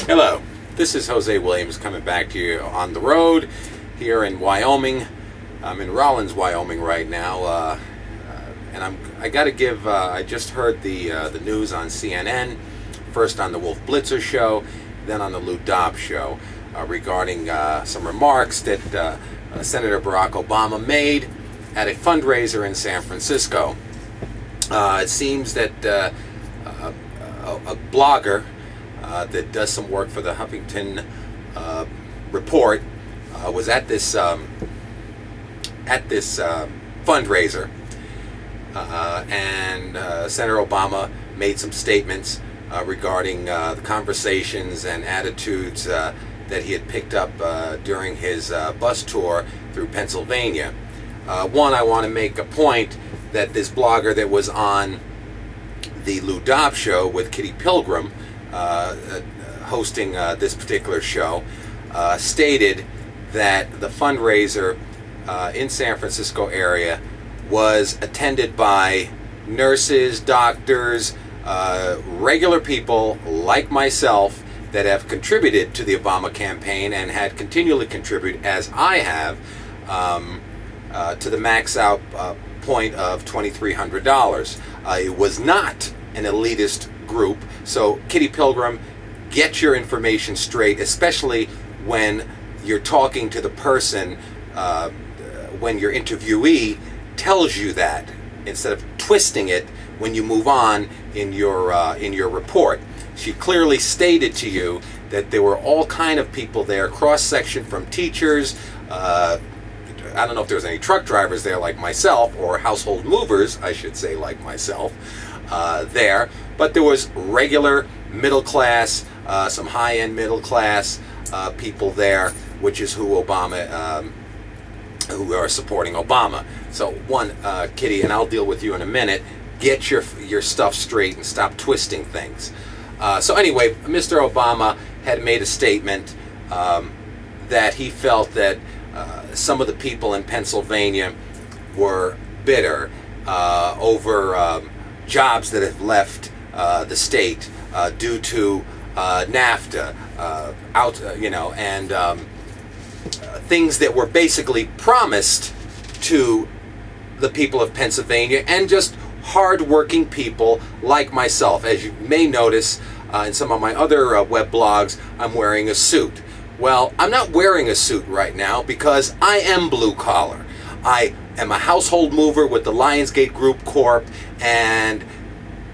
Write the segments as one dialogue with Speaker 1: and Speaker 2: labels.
Speaker 1: Hello, this is Jose Williams coming back to you on the road here in Wyoming. I'm in Rollins, Wyoming right now, and I got to give. I just heard the news on CNN, first on the Wolf Blitzer show, then on the Lou Dobbs show, regarding some remarks that Senator Barack Obama made at a fundraiser in San Francisco. It seems that a blogger that does some work for the Huffington Report was at this fundraiser, and Senator Obama made some statements regarding the conversations and attitudes that he had picked up during his bus tour through Pennsylvania. One, I want to make a point that this blogger that was on the Lou Dobbs show with Kitty Pilgrim, hosting this particular show, stated that the fundraiser in San Francisco area was attended by nurses, doctors, regular people like myself that have contributed to the Obama campaign and had continually contributed, as I have, to the max out point of $2,300. It was not an elitist group. So Kitty Pilgrim, get your information straight, especially when you're talking to the person, when your interviewee tells you that, instead of twisting it when you move on in your report. She clearly stated to you that there were all kind of people there, cross-section from teachers, I don't know if there was any truck drivers there like myself, or household movers, I should say, like myself, there. But there was regular middle class, some high-end middle class people there, which is who who are supporting Obama. So one, Kitty, and I'll deal with you in a minute, get your stuff straight and stop twisting things. So anyway, Mr. Obama had made a statement that he felt that some of the people in Pennsylvania were bitter over jobs that have left the state due to NAFTA, and things that were basically promised to the people of Pennsylvania and just hard-working people like myself. As you may notice in some of my other web blogs, I'm wearing a suit. Well, I'm not wearing a suit right now because I am blue collar. I am a household mover with the Lionsgate Group Corp, and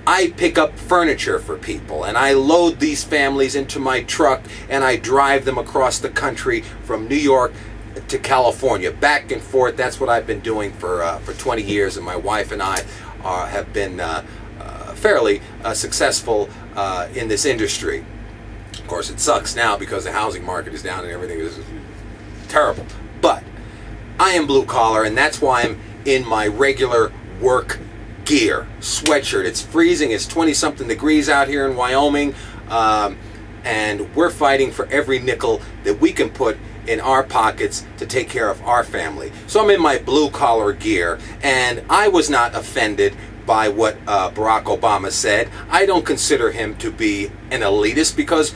Speaker 1: I pick up furniture for people, and I load these families into my truck, and I drive them across the country from New York to California, back and forth. That's what I've been doing for 20 years, and my wife and I have been fairly successful in this industry. Of course, it sucks now because the housing market is down and everything is terrible. But I am blue collar, and that's why I'm in my regular work gear, sweatshirt. It's freezing. It's 20-something degrees out here in Wyoming, and we're fighting for every nickel that we can put in our pockets to take care of our family. So I'm in my blue collar gear, and I was not offended by what Barack Obama said. I don't consider him to be an elitist because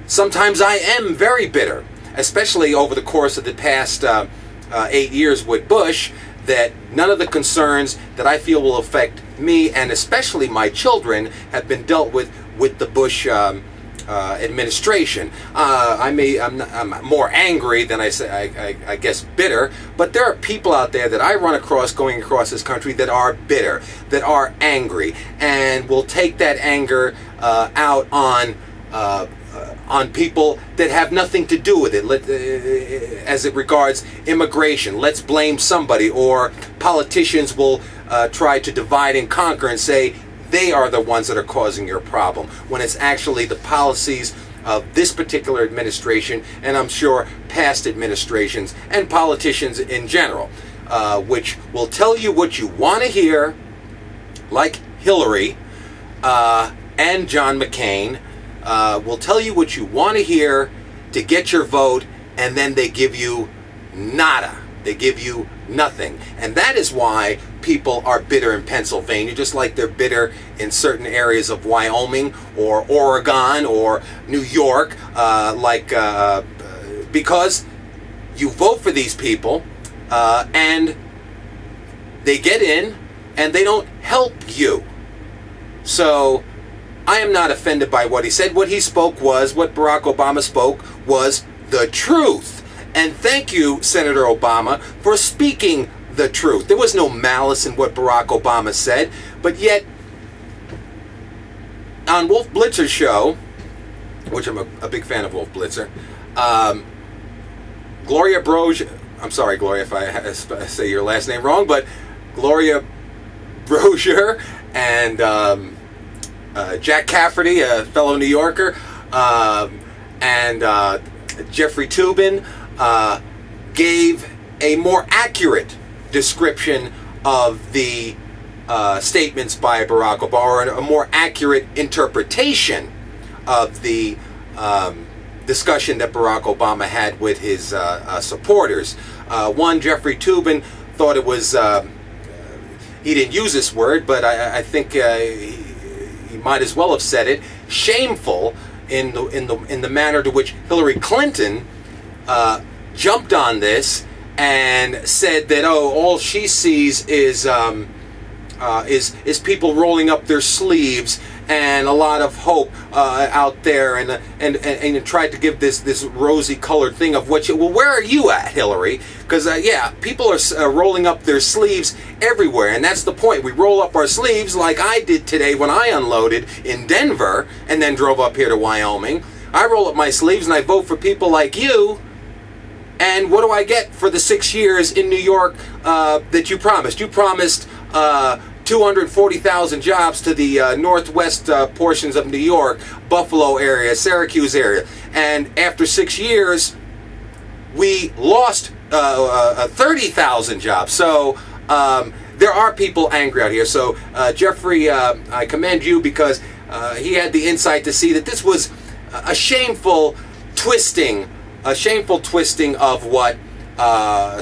Speaker 1: sometimes I am very bitter, especially over the course of the past 8 years with Bush, that none of the concerns that I feel will affect me and especially my children have been dealt with the Bush administration. I'm more angry than I guess bitter, but there are people out there that I run across going across this country that are bitter, that are angry, and will take that anger out on people that have nothing to do with it. As it regards immigration, let's blame somebody, or politicians will try to divide and conquer and say they are the ones that are causing your problem, when it's actually the policies of this particular administration, and I'm sure past administrations and politicians in general, which will tell you what you want to hear, like Hillary and John McCain, will tell you what you want to hear to get your vote, and then they give you nada. They give you nothing. And that is why people are bitter in Pennsylvania, just like they're bitter in certain areas of Wyoming or Oregon or New York, because you vote for these people and they get in and they don't help you. So I am not offended by what he said. What Barack Obama spoke was the truth. And thank you, Senator Obama, for speaking the truth. There was no malice in what Barack Obama said, but yet on Wolf Blitzer's show, which I'm a big fan of Wolf Blitzer, Gloria Brozier, I'm sorry, Gloria, if I say your last name wrong, but Gloria Brozier and Jack Cafferty, a fellow New Yorker, and Jeffrey Toobin gave a more accurate description of the statements by Barack Obama, or a more accurate interpretation of the discussion that Barack Obama had with his supporters. Jeffrey Toobin thought it was, he didn't use this word, but I think he might as well have said it, shameful in the manner to which Hillary Clinton jumped on this and said that, all she sees is people rolling up their sleeves and a lot of hope out there, and tried to give this rosy colored thing of where are you at, Hillary? Because people are rolling up their sleeves everywhere, and that's the point. We roll up our sleeves like I did today when I unloaded in Denver and then drove up here to Wyoming. I roll up my sleeves and I vote for people like you. And what do I get for the 6 years in New York that you promised? You promised 240,000 jobs to the northwest portions of New York, Buffalo area, Syracuse area. And after 6 years, we lost 30,000 jobs. So there are people angry out here. So Jeffrey, I commend you, because he had the insight to see that this was a shameful twisting of what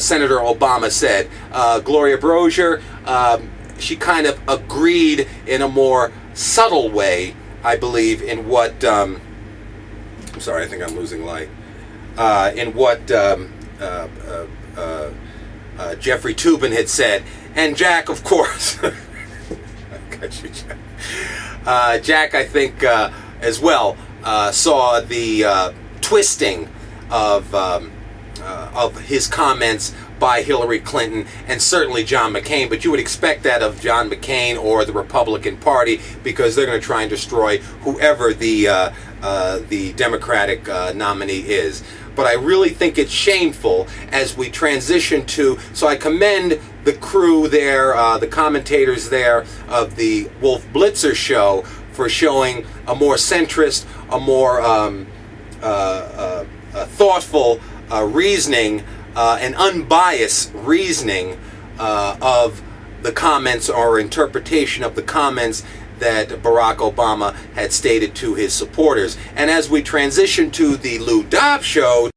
Speaker 1: Senator Obama said. Gloria Brozier, she kind of agreed in a more subtle way, I believe, in what I'm sorry, I think I'm losing light. In what Jeffrey Toobin had said, and Jack, of course, I got you, Jack. Jack, I think, as well, saw the twisting of his comments by Hillary Clinton, and certainly John McCain. But you would expect that of John McCain or the Republican Party, because they're going to try and destroy whoever the Democratic nominee is. But I really think it's shameful as we transition to. So I commend the crew there, the commentators there of the Wolf Blitzer show, for showing a more centrist, a more thoughtful reasoning, and unbiased reasoning of the comments, or interpretation of the comments that Barack Obama had stated to his supporters. And as we transition to the Lou Dobbs show,